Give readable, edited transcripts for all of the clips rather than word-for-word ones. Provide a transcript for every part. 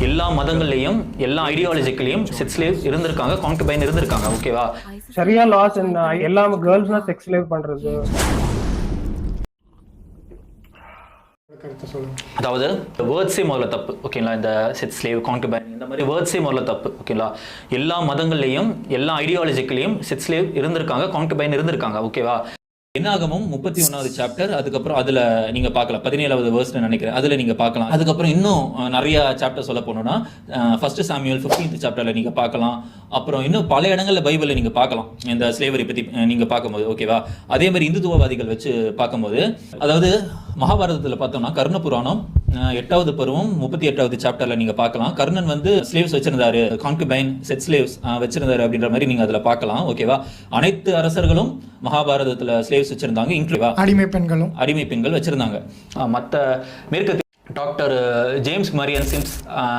எல்லா மதங்கள்லையும் எல்லா ஐடியாலஜிக்கலையும் sex slave இருந்திருக்காங்க, கான்குபைன் இருந்திருக்காங்க. ஓகேவா? சரியா லாஸ் எல்லா கேர்ள்ஸ்னா செக்ஸ் ஸ்லேவ் பண்றது. அதாவது வேர்ட்ஸே முதல்ல தப்பு. ஓகேங்களா? இந்த செக்ஸ் ஸ்லேவ், கான்குபைன் இந்த மாதிரி வேர்ட்ஸே முதல்ல தப்பு. ஓகேங்களா? எல்லா மதங்கள்லையும் எல்லா ஐடியாலஜிக்கலையும் செக்ஸ் ஸ்லேவ் இருந்திருக்காங்க, கான்குபைன் இருந்திருக்காங்க. ஓகேவா? என்னாகமும் 31வது சாப்டர், அதுக்கப்புறம் அதில் நீங்கள் பார்க்கலாம் 17வது வேர்ஸ்னு நினைக்கிறேன், அதில் நீங்கள் பார்க்கலாம். அதுக்கப்புறம் இன்னும் நிறைய சாப்டர் சொல்ல போனோம்னா 1 சாமுவேல் 15th சாப்டரில் நீங்கள் பார்க்கலாம். அப்புறம் இன்னும் பல இடங்களில் பைபிளில் நீங்கள் பார்க்கலாம் இந்த ஸ்லேவரி பற்றி நீங்கள் பார்க்கும்போது. ஓகேவா? அதே மாதிரி இந்துத்துவவாதிகள் வச்சு பார்க்கும்போது, அதாவது மகாபாரதத்தில் பார்த்தோம்னா கர்ண புராணம் 8வது பருவம் 38வது சாப்டரில் நீங்கள் பார்க்கலாம். கர்ணன் வந்து ஸ்லேவ்ஸ் வச்சிருந்தாரு, கான்குபைன் செட் ஸ்லேவ்ஸ் வச்சிருந்தாரு அப்படின்ற மாதிரி நீங்கள் அதில் பார்க்கலாம். ஓகேவா? அனைத்து அரசர்களும் மகாபாரதத்தில் ஸ்லேவ்ஸ் வச்சிருந்தாங்க, இன்க்ளூடிவா அடிமை பெண்கள் வச்சிருந்தாங்க. மற்ற மேற்கு டாக்டர் ஜேம்ஸ் மரியன் சிம்ஸ்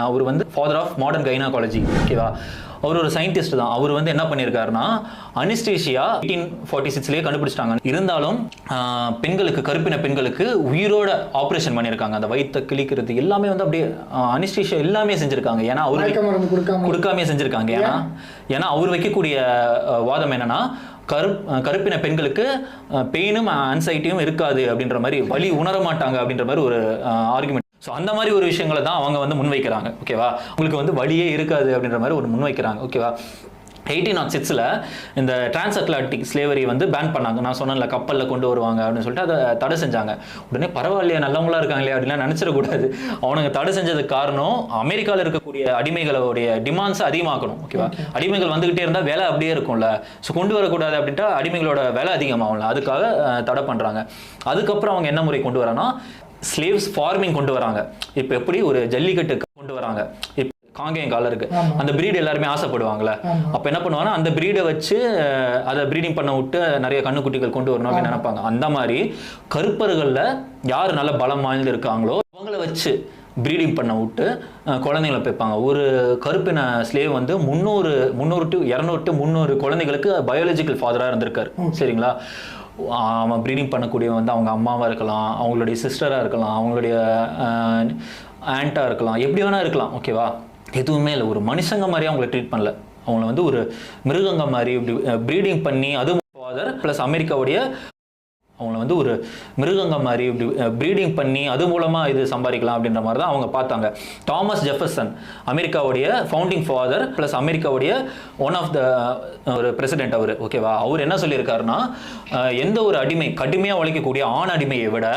அவர் வந்து ஃபாதர் ஆஃப் மாடர்ன் கைனகாலஜி. ஓகேவா? அவர் ஒரு சயின்டிஸ்ட் தான். அவர் வந்து என்ன பண்ணியிருக்காருன்னா அனிஸ்டேஷியா 1846லேயே கண்டுபிடிச்சிட்டாங்க. இருந்தாலும் பெண்களுக்கு, கருப்பின பெண்களுக்கு உயிரோட ஆப்ரேஷன் பண்ணியிருக்காங்க. அந்த வயிற்றை கிழிக்கிறது எல்லாமே வந்து அப்படியே அனிஸ்டேஷியா எல்லாமே செஞ்சுருக்காங்க. ஏன்னா அவருக்கு கொடுக்காமே செஞ்சுருக்காங்க. ஏன்னா அவர் வைக்கக்கூடிய வாதம் என்னன்னா கருப்பின பெண்களுக்கு பெயினும் ஆன்சைட்டியும் இருக்காது அப்படின்ற மாதிரி, வலி உணர மாட்டாங்க அப்படின்ற மாதிரி ஒரு ஆர்குமெண்ட். ஸோ அந்த மாதிரி ஒரு விஷயங்களை தான் அவங்க வந்து முன்வைக்கிறாங்க. ஓகேவா? உங்களுக்கு வந்து வலியே இருக்காது அப்படின்ற மாதிரி ஒரு முன்வைக்கிறாங்க. ஓகேவா? 1806ல் இந்த டிரான்ஸ் அட்லாண்டிக் ஸ்லேவரி வந்து பேன் பண்ணாங்க. நான் சொன்னேன்ல, கப்பலில் கொண்டு வருவாங்க அப்படின்னு சொல்லிட்டு அதை தடை செஞ்சாங்க. உடனே பரவாயில்லையா, நல்லவங்களா இருக்காங்களே அப்படின்லாம் நினச்சிடக்கூடாது. அவனுங்க தடை செஞ்சதுக்கு காரணம் அமெரிக்காவில் இருக்கக்கூடிய அடிமைகளுடைய டிமாண்ட்ஸை அதிகமாக்கணும். ஓகேவா? அடிமைகள் வந்துகிட்டே இருந்தால் வேலை அப்படியே இருக்கும்ல. ஸோ கொண்டு வரக்கூடாது அப்படின்ட்டு அடிமைகளோட வேலை அதிகமாகும்ல, அதுக்காக தடை பண்ணுறாங்க. அதுக்கப்புறம் அவங்க என்ன முறை கொண்டு வராங்கன்னா ஸ்லேவ்ஸ் ஃபார்மிங் கொண்டு வராங்க. இப்போ எப்படி ஒரு ஜல்லிக்கட்டு கொண்டு வராங்க, காங்கேயம் கால இருக்கு, அந்த பிரீடு எல்லாருமே ஆசைப்படுவாங்கல்ல. அப்ப என்ன பண்ணுவாங்கன்னா அந்த பிரீடை வச்சு அதை பிரீடிங் பண்ண விட்டு நிறைய கண்ணுக்குட்டிகள் கொண்டு வரணும் அப்படின்னு நினைப்பாங்க. அந்த மாதிரி கருப்பர்கள்ல யார் நல்ல பலம் வாய்ந்து இருக்காங்களோ அவங்கள வச்சு பிரீடிங் பண்ண விட்டு குழந்தைங்களை வைப்பாங்க. ஒரு கருப்பின ஸ்லேவ் வந்து 300 to 200 to 300 குழந்தைகளுக்கு பயாலஜிக்கல் ஃபாதராக இருந்திருக்காரு. சரிங்களா? அவன் ப்ரீடிங் பண்ணக்கூடிய வந்து அவங்க அம்மாவாக இருக்கலாம், அவங்களுடைய சிஸ்டராக இருக்கலாம், அவங்களுடைய ஆண்ட்டாக இருக்கலாம், எப்படி வேணா இருக்கலாம். ஓகேவா? எதுவுமே இல்லை, ஒரு மனுஷங்க மாதிரி அவங்கள ட்ரீட் பண்ணல. அவங்கள வந்து ஒரு மிருகங்க மாதிரி இப்படி ப்ரீடிங் பண்ணி, அதுவும் ஃபாதர் ப்ளஸ் அமெரிக்காவுடைய, அவங்கள வந்து ஒரு மிருகங்க மாதிரி இப்படி ப்ரீடிங் பண்ணி அது மூலமாக இது சம்பாதிக்கலாம் அப்படின்ற மாதிரி தான் அவங்க பார்த்தாங்க. தாமஸ் ஜெஃபர்சன் அமெரிக்காவுடைய ஃபவுண்டிங் ஃபாதர் ப்ளஸ் அமெரிக்காவுடைய ஒன் ஆஃப் த ஒரு பிரசிடென்ட் அவர். ஓகேவா? அவர் என்ன சொல்லியிருக்காருன்னா எந்த ஒரு அடிமை, கடுமையாக உழைக்கக்கூடிய ஆண் அடிமையை விட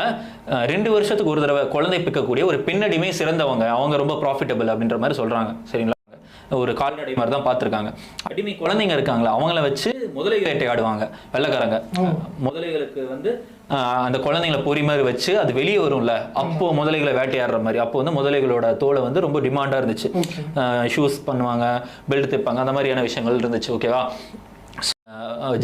2 வருஷத்துக்கு ஒரு தடவை குழந்தை பிக்கக்கூடிய ஒரு பெண் அடிமை சிறந்தவங்க, அவங்க ரொம்ப ப்ராஃபிட்டபிள் அப்படின்ற மாதிரி சொல்கிறாங்க. சரிங்களா? ஒரு கால்நடை மாதிரி தான் பார்த்துருக்காங்க. அடிமை குழந்தைங்க இருக்காங்களா, அவங்கள வச்சு முதலை வேட்டையாடுவாங்க வெள்ளைக்காரங்க. முதலைகளுக்கு வந்து அந்த குழந்தைங்களை பொறி மாதிரி வச்சு அது வெளியே வரும்ல, அப்போ முதலைகளை வேட்டையாடுற மாதிரி. அப்போ வந்து முதலைகளோட தோலை வந்து ரொம்ப டிமாண்டாக இருந்துச்சு. ஷூஸ் பண்ணுவாங்க, பெல்ட் தைப்பாங்க, அந்த மாதிரியான விஷயங்கள் இருந்துச்சு. ஓகேவா?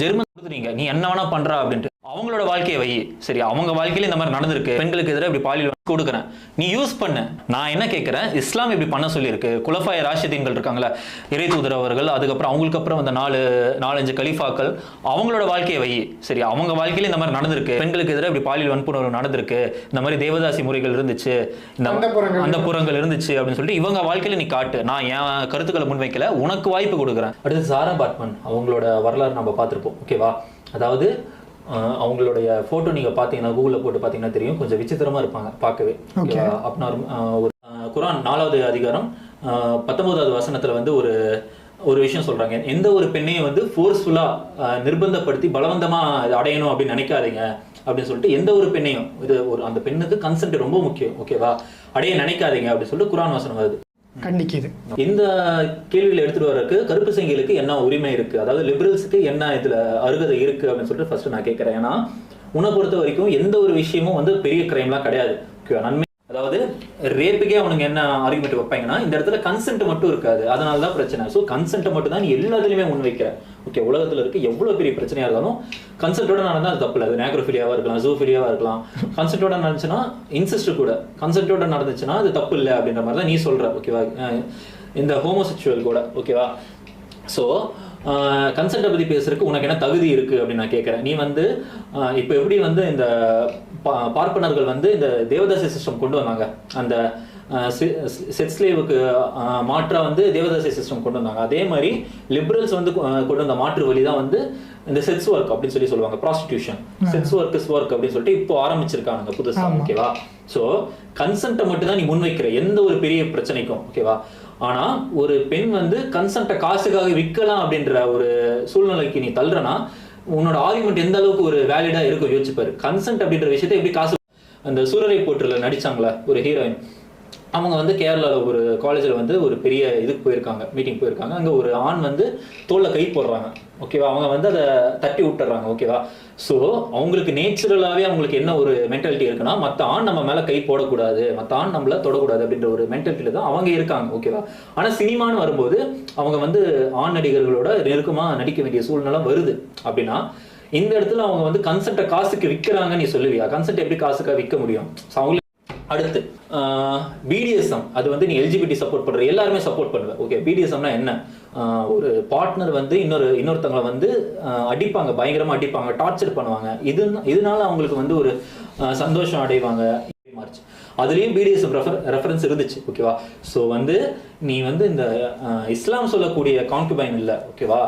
ஜெர்மன் கொடுத்துறீங்க, நீ என்ன வேணா பண்றா அப்படின்ட்டு அவங்களோட வாழ்க்கையை வை. சரி, அவங்க வாழ்க்கையில இந்த மாதிரி நடந்திருக்கு, பெண்களுக்கு எதிராக இப்படி பாலியல் கொடுக்குறேன், நீ யூஸ் பண்ணு. நான் என்ன கேட்கிறேன், இஸ்லாம் இப்படி பண்ண சொல்லியிருக்கு. குலஃபாய ராஷிதீன்கள் இருக்காங்களா, இறை தூதர் அவர்கள், அதுக்கப்புறம் அவங்களுக்கு அப்புறம் அந்த 4-5 கலீஃபாக்கள், அவங்களோட வாழ்க்கையை வை. சரி, அவங்க வாழ்க்கையில இந்த மாதிரி நடந்திருக்கு, பெண்களுக்கு எதிராக இப்படி பாலியல் வன்புணர்வு நடந்திருக்கு, இந்த மாதிரி தேவதாசி முறைகள் இருந்துச்சு, அந்த புறங்கள் இருந்துச்சு அப்படின்னு சொல்லிட்டு இவங்க வாழ்க்கையில நீ காட்டு. நான் என் கருத்துக்களை முன்வைக்கல, உனக்கு வாய்ப்பு கொடுக்குறேன். அடுத்து சாரா பாட்மன், அவங்களோட வரலாறு நம்ம பார்த்துருப்போம். ஓகேவா? அதாவது அவங்களுடைய ஃபோட்டோ நீங்கள் பார்த்தீங்கன்னா கூகுளில் போட்டு பார்த்தீங்கன்னா தெரியும், கொஞ்சம் விசித்திரமாக இருப்பாங்க பார்க்கவே. ஒரு குரான் 4வது அதிகாரம் 19வது வசனத்தில் வந்து ஒரு விஷயம் சொல்கிறாங்க. எந்த ஒரு பெண்ணையும் வந்து ஃபோர்ஸ்ஃபுல்லாக நிர்பந்தப்படுத்தி பலவந்தமாக அடையணும் அப்படின்னு நினைக்காதீங்க அப்படின்னு சொல்லிட்டு, எந்த ஒரு பெண்ணையும், இது ஒரு அந்த பெண்ணுக்கு கன்சென்ட் ரொம்ப முக்கியம். ஓகேவா? அடைய நினைக்காதீங்க அப்படின்னு சொல்லிட்டு குரான் வசனம் வருது. கண்டிக்குது. இந்த கேள்வியில் எடுத்துட்டு வரக்கு கருப்பு சங்கிகளுக்கு என்ன உரிமை இருக்கு, அதாவது லிபரல்ஸுக்கு என்ன இதுல அருகதை இருக்கு அப்படின்னு சொல்லிட்டு ஃபர்ஸ்ட் நான் கேட்கிறேன். ஏன்னா உன்னை பொறுத்த வரைக்கும் எந்த ஒரு விஷயமும் வந்து பெரிய கிரைம்லாம் கிடையாது. நன்மை, அதாவது ரேப்புக்கே அவனுக்கு என்ன ஆர்குமெண்ட் வைப்பாங்கன்னா இந்த இடத்துல கன்சென்ட் மட்டும் இருக்காது, அதனால தான் பிரச்சனை. ஸோ கன்சென்ட்டை மட்டும் தான் நீ எல்லாத்துலையுமே முன்வைக்கிற. ஓகே, உலகத்தில் இருக்க எவ்வளோ பெரிய பிரச்சனையாக இருந்தாலும் கன்சென்ட்டோட நடந்தால் அது தப்பு இல்லை. அது நேக்ரோஃபிலியாவாக இருக்கலாம், ஜூஃபிலியாவாக இருக்கலாம். கன்சென்ட்டோட நடந்துச்சுன்னா, இன்செஸ்ட் கூட கன்சென்ட்டோட நடந்துச்சுன்னா அது தப்பு இல்லை அப்படின்ற மாதிரி தான் நீ சொல்கிற. ஓகேவா? இந்த ஹோமோசெக்சுவல் கூட. ஓகேவா? ஸோ கன்சென்ட்டை பற்றி பேசுறதுக்கு உனக்கு என்ன தகுதி இருக்குது அப்படின்னு நான் கேட்குறேன். நீ வந்து இப்போ எப்படி வந்து இந்த பார்ப்பனர்கள் வந்து இந்த தேவதாசி சிஸ்டம் கொண்டு வந்தாங்க, அந்த செட் ஸ்லேவுக்கு மாற்றாக வந்து தேவதாசி சிஸ்டம் கொண்டு வந்தாங்க. அதே மாதிரி லிபரல்ஸ் வந்து கொண்டு வந்த மாற்று வழி தான் வந்து இந்த செக்ஸ் ஒர்க் அப்படின்னு சொல்லுவாங்க, prostitution. Sex work is work அப்படின்னு சொல்லிட்டு இப்போ ஆரம்பிச்சிருக்காங்க புதுசா. ஓகேவா? ஸோ கன்சென்ட்டை மட்டும் தான் நீ முன்வைக்கிற எந்த ஒரு பெரிய பிரச்சனைக்கும். ஓகேவா? ஆனா ஒரு பெண் வந்து கன்சென்ட்டை காசுக்காக விற்கலாம் அப்படின்ற ஒரு சூழ்நிலைக்கு நீ தள்ளுறனா உன்னோட ஆர்குமெண்ட் எந்த அளவுக்கு ஒரு வேலிடா இருக்கும் யோசிச்சுப்பாரு. கன்சென்ட் அப்படின்ற விஷயத்தை எப்படி காசு. அந்த சூரரை போற்றுல நடிச்சாங்களா ஒரு ஹீரோயின், அவங்க வந்து கேரளாவில் ஒரு காலேஜில் வந்து ஒரு பெரிய இதுக்கு போயிருக்காங்க, மீட்டிங் போயிருக்காங்க. அங்கே ஒரு ஆண் வந்து தோளில் கை போடுறாங்க. ஓகேவா? அவங்க வந்து அதை தட்டி விட்டுறாங்க. ஓகேவா? ஸோ அவங்களுக்கு நேச்சுரலாகவே அவங்களுக்கு என்ன ஒரு மென்டாலிட்டி இருக்குன்னா, மற்ற ஆண் நம்ம மேலே கை போடக்கூடாது, மற்ற ஆண் நம்மள தொடக்கூடாது அப்படின்ற ஒரு மென்டாலிட்டியில் தான் அவங்க இருக்காங்க. ஓகேவா? ஆனால் சினிமான்னு வரும்போது அவங்க வந்து ஆண் நடிகர்களோட நெருக்கமாக நடிக்க வேண்டிய சூழ்நிலை வருது. அப்படின்னா இந்த இடத்துல அவங்க வந்து கன்சென்ட்டை காசுக்கு விற்கிறாங்கன்னு நீ சொல்லுவியா? கன்சென்ட் எப்படி காசுக்காக விற்க முடியும்? அவங்களுக்கு அடுத்து பிடிஎஸ்எம், அது வந்து நீ எல்ஜிபிடி சப்போர்ட் பண்ற, எல்லாருமே சப்போர்ட் பண்ணுவேன். ஓகே, பிடிஎஸ்எம்னா என்ன? ஒரு பார்ட்னர் வந்து இன்னொருத்தவங்களை வந்து அடிப்பாங்க, பயங்கரமா அடிப்பாங்க, டார்ச்சர் பண்ணுவாங்க. இதனால அவங்களுக்கு வந்து ஒரு சந்தோஷம் அடைவாங்க. மார்ச் அதுலயும் பிடிஎஸ்எம் ரெஃபரன்ஸ் இருந்துச்சு. ஓகேவா? ஸோ வந்து நீ வந்து இந்த இஸ்லாம் சொல்லக்கூடிய கான்குபைன் இல்லை. ஓகேவா?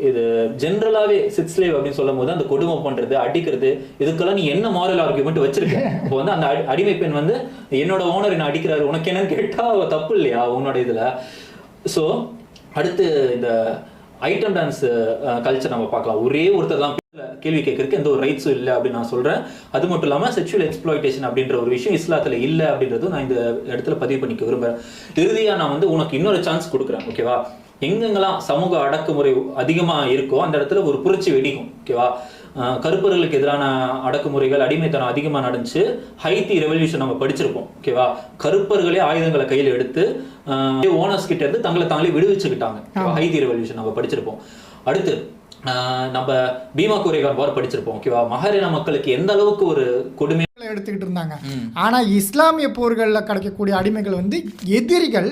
இது ஜென்ரலாவே செக்ஸ் ஸ்லேவ் அப்படின்னு சொல்லும் போது அந்த கொடுமை பண்றது, அடிக்கிறது, இதுக்கெல்லாம் நீ என்ன மாரல் ஆர்குமெண்ட் வச்சிருக்க? இப்போ வந்து அந்த அடிமை பெண் வந்து என்னோட ஓனர் என்ன அடிக்கிறாரு, உனக்கு என்னன்னு கேட்டா தப்பு இல்லையா உன்னோட இதுல? ஸோ அடுத்து இந்த ஐட்டம் டான்ஸ் கல்ச்சர் நம்ம பார்க்கலாம். ஒரே ஒருத்தர் தான் கேள்வி கேட்கறதுக்கு எந்த ஒரு ரைட்ஸும் இல்லை அப்படின்னு நான் சொல்றேன். அது மட்டும் இல்லாமல் செக்ஷுவல் எக்ஸ்ப்ளாய்டேஷன் அப்படின்ற ஒரு விஷயம் இஸ்லாத்துல இல்லை அப்படின்றதும் நான் இந்த இடத்துல பதிவு பண்ணிக்க விரும்புறேன். இறுதியா நான் வந்து உனக்கு இன்னொரு சான்ஸ் கொடுக்குறேன். ஓகேவா? எங்கெங்கெல்லாம் சமூக அடக்குமுறை அதிகமா இருக்கோ அந்த இடத்துல ஒரு புரட்சி வெடிக்கும். ஓகேவா? கருப்பர்களுக்கு எதிரான அடக்குமுறைகள், அடிமைத்தனம் அதிகமாக நடந்துச்சு. ஹைத்தி ரெவல்யூஷன் நம்ம படிச்சிருப்போம். ஓகேவா? கருப்பர்களே ஆயுதங்களை கையில் எடுத்து ஓனர்ஸ் கிட்ட இருந்து தங்களை தாங்களே விடுவிச்சுக்கிட்டாங்க. ஹைத்தி ரெவல்யூஷன் நம்ம படிச்சிருப்போம். அடுத்து நம்ம பீமா கோரேகான் வார் படிச்சிருப்போம். ஓகேவா? மஹாரினா மக்களுக்கு எந்த அளவுக்கு ஒரு கொடுமை எடுத்துக்கிட்டு இருந்தாங்க. ஆனா இஸ்லாமிய போர்கள்ல கிடைக்கக்கூடிய அடிமைகள் வந்து எதிரிகள்,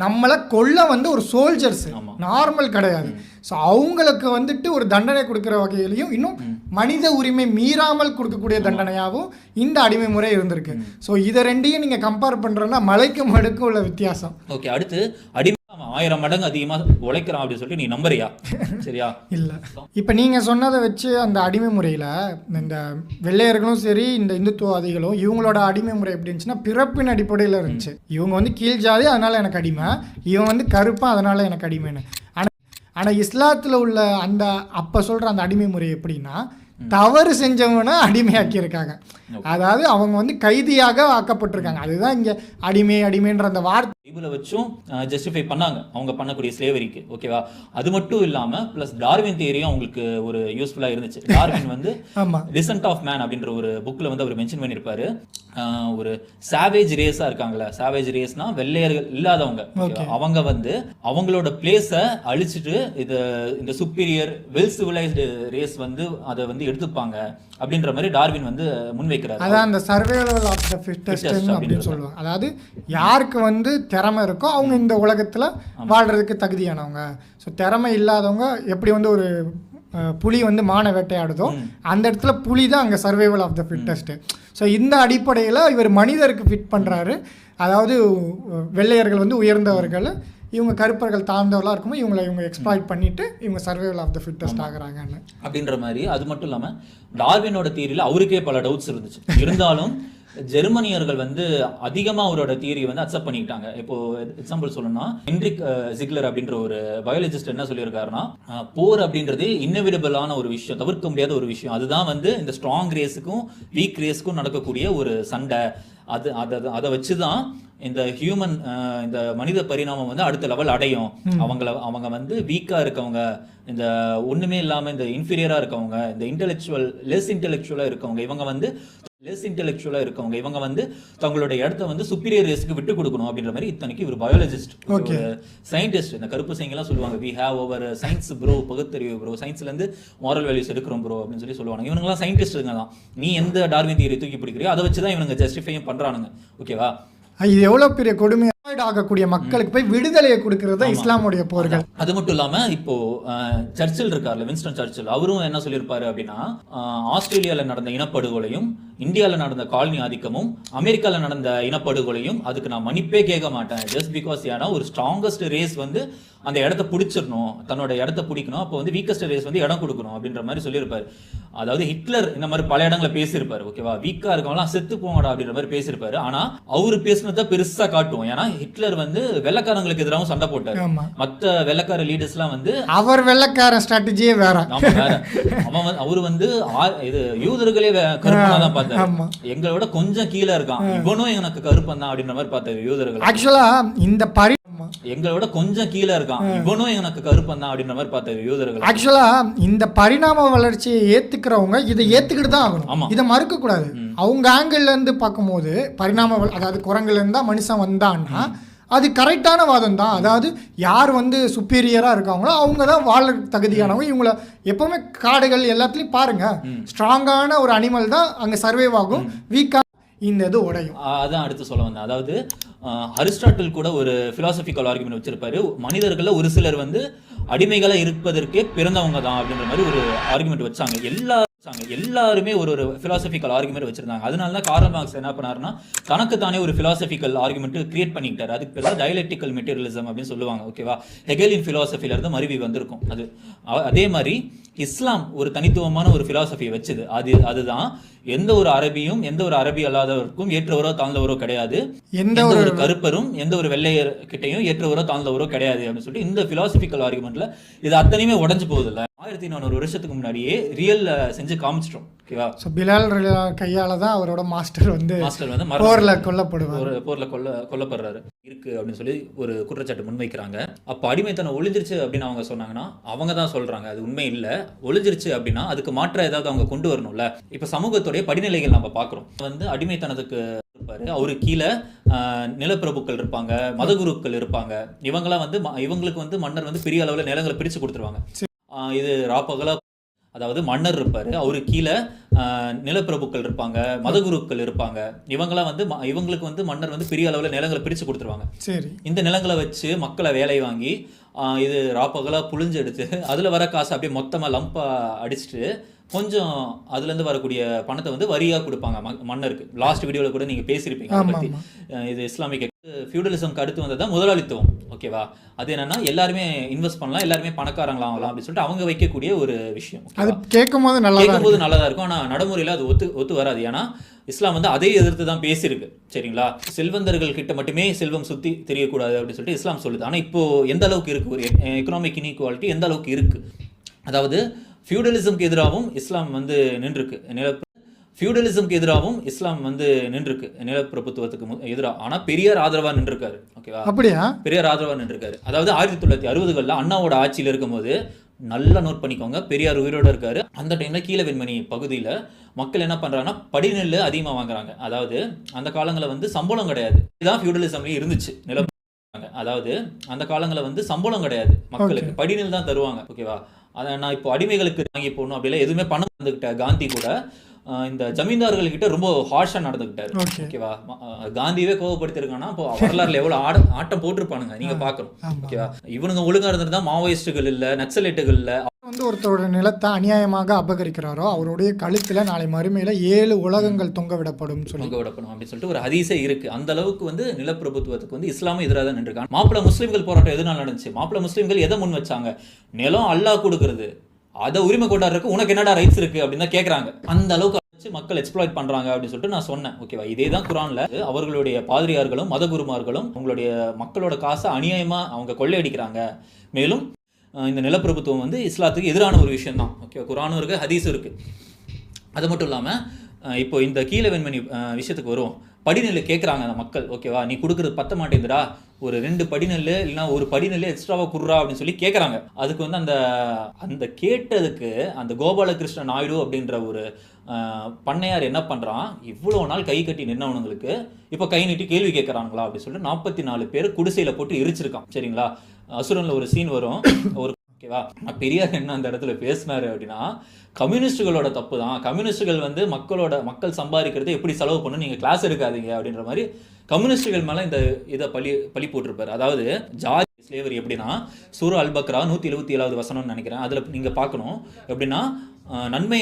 நம்மளை கொல்ல வந்து ஒரு சோல்ஜர்ஸ், நார்மல் கிடையாது. ஸோ அவங்களுக்கு வந்துட்டு ஒரு தண்டனை கொடுக்குற வகையிலையும் இன்னும் மனித உரிமை மீறாமல் கொடுக்கக்கூடிய தண்டனையாகவும் இந்த அடிமை முறை இருந்திருக்கு. ஸோ இதை ரெண்டையும் நீங்க கம்பேர் பண்றோம்னா மலைக்கும் மடுக்கும் உள்ள வித்தியாசம். ஓகே, அடுத்து அடிமை 1000 மடங்கு அதிகமா உழைக்கிறான் அப்படின்னு சொல்லிட்டு நீ நம்புறியா? சரியா? இல்ல. இப்ப நீங்க சொன்னதை வச்சு அந்த அடிமை முறையில இந்த வெள்ளையர்களும் சரி இந்த இந்துத்துவவாதிகளும் இவங்களோட அடிமை முறை எப்படி இருந்துச்சுன்னா பிறப்பின் அடிப்படையில் இருந்துச்சு. இவங்க வந்து கீழ் ஜாதி அதனால எனக்கு அடிமை, இவன் வந்து கருப்பா அதனால எனக்கு அடிமைன்னு. ஆனால் இஸ்லாத்தில் உள்ள அந்த அப்போ சொல்கிற அந்த அடிமை முறை எப்படின்னா தவறு செஞ்சவங்கன்னா அடிமையாக்கியிருக்காங்க. அதாவது அவங்க வந்து கைதியாக ஆக்கப்பட்டிருக்காங்க. அதுதான் இங்கே அடிமைன்ற அந்த வார்த்தை பைபிளை வச்சும் ஜஸ்டிஃபை பண்ணாங்க அவங்க பண்ணக்கூடிய ஸ்லேவரிக்கு. ஓகேவா? அது மட்டும் இல்லாமல் ப்ளஸ் டார்வின் தியரியும் அவங்களுக்கு ஒரு யூஸ்ஃபுல்லாக இருந்துச்சு. டார்வின் வந்து டிசன்ட் ஆஃப் மேன் அப்படின்ற ஒரு புக்கில் வந்து அவர் மென்ஷன் பண்ணியிருப்பாரு. ஒரு சாவேஜ் ரேஸாக இருக்காங்களே, சாவேஜ் ரேஸ்னா வெள்ளையர்கள் இல்லாதவங்க, அவங்க வந்து அவங்களோட பிளேஸை அழிச்சிட்டு இந்த சுப்பீரியர் வெல் சிவிலைஸ்டு ரேஸ் வந்து அதை வந்து எடுத்துப்பாங்க அப்படின்ற மாதிரி டார்வின் வந்து முன்வைக்கிறார். அதான் அந்த சர்வைவல் ஆஃப் தி ஃபிட்டஸ்ட் அப்படின்னு சொல்லுவாங்க. அதாவது யாருக்கு வந்து திறமை இருக்கோ அவங்க இந்த உலகத்தில் வாழ்றதுக்கு தகுதியானவங்க. ஸோ திறமை இல்லாதவங்க எப்படி வந்து ஒரு புலி வந்து மான வேட்டையாடுதோ அந்த இடத்துல புலி தான் அங்கே சர்வைவல் ஆஃப் த ஃபிட்டஸ்ட்டு. ஸோ இந்த அடிப்படையில் இவர் மனிதருக்கு ஃபிட் பண்ணுறாரு. அதாவது வெள்ளையர்கள் வந்து உயர்ந்தவர்கள், இவங்க கருப்பர்கள் தாழ்ந்தவர்களாக இருக்கும்போது இவங்க எக்ஸ்ப்ளாய்ட் பண்ணிட்டு இவங்க சர்வைவல் ஆஃப் த ஃபிட்டஸ்ட் ஆகுறாங்கன்னு அப்படின்ற மாதிரி. அது மட்டும் இல்லாமல் டார்வினோட தியரியில் அவருக்கே பல டவுட்ஸ் இருந்துச்சு. இருந்தாலும் ஜெர்மனியர்கள் வந்து அதிகமாக அவரோட தியரியை வந்து அக்செப்ட் பண்ணிக்கிட்டாங்க. இப்போ எக்ஸாம்பிள் சொல்லணும்னா ஹென்ரிக் ஜிக்லர் அப்படின்ற ஒரு பயாலஜிஸ்ட் என்ன சொல்லியிருக்காருன்னா, போர் அப்படின்றது இன்னெவிடபிளான ஒரு விஷயம், தவிர்க்க முடியாத ஒரு விஷயம். அதுதான் வந்து இந்த ஸ்ட்ராங் ரேஸுக்கும் வீக் ரேஸுக்கும் நடக்கக்கூடிய ஒரு சண்டை. அதை வச்சுதான் இந்த ஹியூமன் இந்த மனித பரிணாமம் வந்து அடுத்த லெவல் அடையும். அவங்க வந்து வீக்கா இருக்கவங்க, இந்த ஒண்ணுமே இல்லாம இந்த இன்ஃபீரியரா இருக்கவங்க, இந்த லெஸ் இன்டெலெக்சுவலா இருக்கவங்க, இவங்க வந்து தங்களோட இடத்த வந்து சுப்பீரியர் ரேஸ்க்கு விட்டு கொடுக்கணும் அப்படின்ற மாதிரி. இத்தனைக்கு இவர் பயாலஜிஸ்ட், சயின்டிஸ்ட். இந்த கருப்பு சைங்கெல்லாம் சொல்லுவாங்க we have our science bro, பகுத்தறிவு ப்ரோ, சயின்ஸ்ல இருந்து மாரல் வேல்யூஸ் எடுக்கிறோம் ப்ரோ அப்படின்னு சொல்லி சொல்லுவாங்க. இவங்கெல்லாம் சயின்டிஸ்ட்டுங்க தான். நீ எந்த டார்வின் தியரி தூக்கி பிடிக்கிறியோ அதை வச்சுதான் இவங்க ஜஸ்டிஃபையும் பண்றானுங்க. ஓகேவா? இது எவ்வளோ பெரிய கொடுமை. ஆகக்கூடிய மக்களுக்கு போய் விடுதலையை கொடுக்கிறது தான் இஸ்லாமுடைய போர்கள். அது மட்டும் இல்லாம இப்போ சர்ச்சில் இருக்கார்ல, வின்ஸ்டன் சர்ச்சில், அவரும் என்ன சொல்லியிருப்பாரு அப்படின்னா, ஆஸ்திரேலியால நடந்த இனப்படுகொலையும் இந்தியாவில் நடந்த காலனி ஆதிக்கமும் அமெரிக்காவில் நடந்த இனப்படுகொலையும் அதுக்கு நான் மன்னிப்பே கேட்க மாட்டேன். ஜஸ்ட் பிகாஸ் ஏன்னா ஒரு ஸ்ட்ராங்கஸ்ட் ரேஸ் வந்து அந்த இடத்த பிடிச்சிடணும், தன்னோட இடத்த பிடிக்கணும், அப்போ வந்து வீக்கஸ்ட் ரேஸ் வந்து இடம் கொடுக்கணும் அப்படின்ற மாதிரி சொல்லியிருப்பாரு. அதாவது ஹிட்லர் இந்த மாதிரி பல இடங்களை பேசியிருப்பாரு. ஓகேவா, வீக்கா இருக்கவங்களாம் செத்து போங்கடா அப்படின்ற மாதிரி பேசியிருப்பாரு. ஆனா அவரு பேசினதை பெருசா காட்டுவோம். ஏன்னா ஹிட்லர் வந்து வெள்ளக்காரங்களுக்கு எதிராகவும் சண்டை போட்டாரு. மற்ற வெள்ளக்கார லீடர்ஸ் எல்லாம் வந்து அவர் வெள்ளக்கார ஸ்ட்ராட்டஜியே வேற. அவரு வந்து இது யூதர்களே கருப்பனாதான் பார்த்தாரு. எங்களோட கொஞ்சம் கீழே இருக்கான், இவனும் எனக்கு கருப்பன் தான் அப்படின்ற மாதிரி பார்த்தாரு யூதர்கள். ஆக்சுவலா இந்த எங்களோட கொஞ்சம் கீழே இருக்கான், இவனும் எனக்கு கருப்பன் தான் அப்படின்ற மாதிரி பார்த்தாரு யூதர்கள். ஆக்சுவலா இந்த பரிணாம வளர்ச்சியை ஏத்துக்கிறவங்க இதை ஏத்துக்கிட்டு தான் ஆகணும், இதை மறுக்க கூடாது. அவங்க ஆங்கிள் இருந்து பார்க்கும்போது பரிணாம, அதாவது குரங்குல இருந்தா மனுஷன் வந்தான்னா அது கரெக்டான வாதம் தான். அதாவது யார் வந்து சுப்பீரியராக இருக்காங்களோ அவங்க தான் வாழ தகுதியானவங்க. இவங்கள எப்பவுமே காடுகள் எல்லாத்துலேயும் பாருங்க, ஸ்ட்ராங்கான ஒரு அனிமல் தான் அங்கே சர்வைவ் ஆகும், வீக்காக இந்த இது உடையும். அதான் அடுத்து சொல்ல வந்தேன். அதாவது அரிஸ்டாட்டில் கூட ஒரு பிலாசபிக்கல் ஆர்குமெண்ட் வச்சிருப்பாரு. மனிதர்கள ஒரு சிலர் வந்து அடிமைகளை இருப்பதற்கே பிறந்தவங்க தான் அப்படின்ற மாதிரி ஒரு ஆர்குமெண்ட் வச்சாங்க. எல்லாருமே ஒரு பிலாசபிக்கல் ஆர்குமெண்ட் வச்சிருந்தாங்க. அதனால தான் கார்ல் மார்க்ஸ் என்ன பண்ணாருன்னா தனக்கு தானே ஒரு பிலாசபிக்கல் ஆர்குமெண்ட் கிரியேட் பண்ணிக்கிட்டாரு. அதுக்கு பேர் டயலெக்டிக்கல் மெட்டீரியலிசம் அப்படின்னு சொல்லுவாங்க. ஓகேவா, ஹெகலின் பிலாசபில இருந்து மருவி வந்திருக்கும். அதே மாதிரி இஸ்லாம் ஒரு தனித்துவமான ஒரு பிலாசபியை வச்சுது. அதுதான் எந்த ஒரு அரபியும் எந்த ஒரு அரபி அல்லாதவருக்கும் ஏற்றவரோ தாழ்ந்தவரோ கிடையாது, எந்த ஒரு கருப்பரும் எந்த ஒரு வெள்ளையர் கிட்டையும் ஏற்றவரோ தாழ்ந்தவரோ கிடையாது அப்படின்னு சொல்லிட்டு இந்த பிலாசபிக்கல் ஆர்குமெண்ட்ல இது அத்தனையுமே உடஞ்சு போகுது. இல்ல 1400 வருஷத்துக்கு முன்னாடியே ரியல் செஞ்சு காமிச்சிட்டோம். ஓகேவா, பிலால் கையால தான் அவரோட மாஸ்டர் வந்து போர்ல கொல்லப்படுவார், போர்ல கொல்லப்படுறாரு இருக்கு அப்படின்னு சொல்லி ஒரு குற்றச்சாட்டு முன்வைக்கிறாங்க. அப்ப அடிமைத்தனம் ஒளிஞ்சிருச்சு அப்படின்னு அவங்க சொன்னாங்கன்னா அவங்க தான் சொல்றாங்க அது உண்மை இல்ல. ஒளிஞ்சிருச்சு அப்படின்னா அதுக்கு மாற்ற ஏதாவது அவங்க கொண்டு வரணும்ல. இப்ப சமூகத்துடைய படிநிலைகள் நம்ம பாக்குறோம். வந்து அடிமைத்தனத்துக்கு இருப்பாரு, அவரு கீழே நிலப்பிரபுக்கள் இருப்பாங்க, மதகுருக்கள் இருப்பாங்க. இவங்கெல்லாம் வந்து இவங்களுக்கு வந்து மன்னர் வந்து பெரிய அளவுல நிலங்களை பிரிச்சு கொடுத்துருவாங்க. இது ராப்பகலா, அதாவது மன்னர் இருப்பாரு, அவரு கீழே நிலப்பிரபுக்கள் இருப்பாங்க, மதகுருக்கள் இருப்பாங்க. இவங்கெல்லாம் வந்து இவங்களுக்கு வந்து மன்னர் வந்து பெரிய அளவுல நிலங்களை பிரிச்சு கொடுத்துருவாங்க. சரி, இந்த நிலங்களை வச்சு மக்களை வேலை வாங்கி இது ராப்பகலா புழிஞ்சு எடுத்து அதுல வர காசு அப்படியே மொத்தமா லம்பா அடிச்சுட்டு கொஞ்சம் அதுல இருந்து வரக்கூடிய பணத்தை வந்து வரியா கொடுப்பாங்க மன்னருக்கு. லாஸ்ட் வீடியோல கூட நீங்க பேசியிருப்பீங்க பத்தி. இது இஸ்லாமிக் ஃபியூடலிசம்க்கு அடுத்து வந்ததான் முதலாளித்துவம். ஓகேவா, அது என்னன்னா எல்லாருமே இன்வெஸ்ட் பண்ணலாம், எல்லாருமே பணக்காரங்களா ஆகலாம் அப்படின்னு சொல்லிட்டு அவங்க வைக்கக்கூடிய ஒரு விஷயம். அது கேட்கும்போது நல்லதா இருக்கும், ஆனா நடைமுறையில அது ஒத்து வராது. ஏன்னா இஸ்லாம் வந்து அதை எதிர்த்து தான் பேசியிருக்கு. சரிங்களா, செல்வந்தர்கள் கிட்ட மட்டுமே செல்வம் சுத்தி தெரியக்கூடாது அப்படின்னு சொல்லிட்டு இஸ்லாம் சொல்லுது. ஆனா இப்போ எந்த அளவுக்கு இருக்கு ஒரு எக்கனாமிக் இன்இக்வாலிட்டி, எந்த அளவுக்கு இருக்கு? அதாவது ஃபியூடலிசம்க்கு எதிராகவும் இஸ்லாம் வந்து நின்றுருக்கு, ஃபியூடலிசம்க்கு எதிராகவும் இஸ்லாம் வந்து நின்றுருக்கு, நிலப்பிரபுத்துவத்துக்கு எதிராக. ஆனா பெரியார் ஆதரவா நின்றுருக்காரு. ஓகேவா, அப்படியா, பெரியார் ஆதரவா நின்றுருக்காரு. அதாவது 1960களில் அண்ணாவோட ஆட்சியில் இருக்கும்போது நல்லா நோட் பண்ணிக்கோங்க, பெரியார் உயிரோட இருக்காரு. அந்த டைம்ல கீழவெண்மணி பகுதியில மக்கள் என்ன பண்றாங்கன்னா படிநெல் அதிகமா வாங்குறாங்க. அதாவது அந்த காலங்களில் வந்து சம்பளம் கிடையாது, இதுதான் ஃபியூடலிசம்லயே இருந்துச்சு. நில, அதாவது அந்த காலங்களில் வந்து சம்பளம் கிடையாது, மக்களுக்கு படிநெல் தான் தருவாங்க. ஓகேவா, அதை நான் இப்போ அடிமைகளுக்கு வாங்கி போடணும் அப்படிலாம் எதுவுமே பணம் வந்துகிட்ட காந்தி கூட இந்த ஜமீன்தார்கள் கிட்ட ரொம்ப ஹார்ஷா நடந்துகிட்டாரு. ஓகேவா, காந்தியவே கோவப்படுத்திருக்காங்கன்னா இப்போ வரலாறுல எவ்வளவு ஆட்டம் போட்டிருப்பானுங்க நீங்க பாக்கணும். ஓகேவா, இவனுங்க ஒழுங்கா இருந்திருந்தா மாவோயிஸ்டுகள் இல்ல, நக்சலைட்டுகள் இல்ல, வந்து ஒருத்தரோட நிலத்தை அநியாயமாக அபகரிக்கிறாரோ அவருடைய கழுத்துல நாளை மறுமையில 7 உலகங்கள் தொங்க விடப்படும் அப்படின்னு சொல்லிட்டு ஒரு ஹதீஸே இருக்கு. அந்த அளவுக்கு வந்து நிலப்பிரபுத்துவத்துக்கு வந்து இஸ்லாமும் எதிராக தான் நின்றுருக்காங்க. மாப்பிள முஸ்லீம்கள் போராட்டம் எதனால நடந்துச்சு? மாப்பிள முஸ்லீம்கள் எதை முன் வச்சாங்க? நிலம் அல்லாஹ் கொடுக்கறது, அதை உரிமை கொண்டாடுறதுக்கு உனக்கு என்னடா ரைட்ஸ் இருக்கு அப்படின்னு தான் கேட்கறாங்க. அந்த அளவுக்கு மக்கள் எக்ஸ்ப்ளாய்ட் பண்றாங்க அப்படின்னு சொல்லிட்டு நான் சொன்னேன். ஓகேவா, இதே தான் குரான்ல அவர்களுடைய பாதிரியார்களும் மதகுருமார்களும் உங்களுடைய மக்களோட காசை அநியாயமா அவங்க கொள்ளையடிக்கிறாங்க. மேலும் இந்த நிலப்பிரபுத்துவம் வந்து இஸ்லாத்துக்கு எதிரான ஒரு விஷயம் தான். ஓகே, குரானும் இருக்கு, ஹதீஸும் இருக்கு. அது மட்டும் இல்லாமல் இப்போ இந்த கீழவெண்மணி விஷயத்துக்கு வரும். படிநெல் கேட்குறாங்க அந்த மக்கள். ஓகேவா, நீ கொடுக்குறது பத்த மாட்டேங்குதுடா, ஒரு 2 படிநெல் இல்லைன்னா ஒரு படிநெல் எக்ஸ்ட்ராவாக குடுறா அப்படின்னு சொல்லி கேட்குறாங்க. அதுக்கு வந்து அந்த கேட்டதுக்கு அந்த கோபாலகிருஷ்ண நாயுடு அப்படின்ற ஒரு பண்ணையார் என்ன பண்ணுறான், இவ்வளோ நாள் கை கட்டி நின்னவனுங்களுக்கு இப்போ கை நீட்டி கேள்வி கேட்குறாங்களா அப்படின்னு சொல்லிட்டு 44 பேர் குடிசையில் போட்டு எரிச்சிருக்கான். சரிங்களா, அசுரனில் ஒரு சீன் வரும், ஒரு ஓகேவா. பெரியார் என்ன அந்த இடத்துல பேசினாரு அப்படின்னா, கம்யூனிஸ்டுகளோட தப்பு தான், கம்யூனிஸ்டுகள் வந்து மக்கள் சம்பாதிக்கிறது எப்படி செலவு பண்ணணும், நீங்கள் கிளாஸ் எடுக்காதீங்க அப்படின்ற மாதிரி கம்யூனிஸ்டுகள் மேலே இந்த இதை பழி போட்டிருப்பாரு. அதாவது ஜாதி ஸ்லேவரி எப்படின்னா, சூரா அல் பக்ரா 177வது வசனம்னு நினைக்கிறேன், அதில் நீங்கள் பார்க்கணும் எப்படின்னா, நன்மை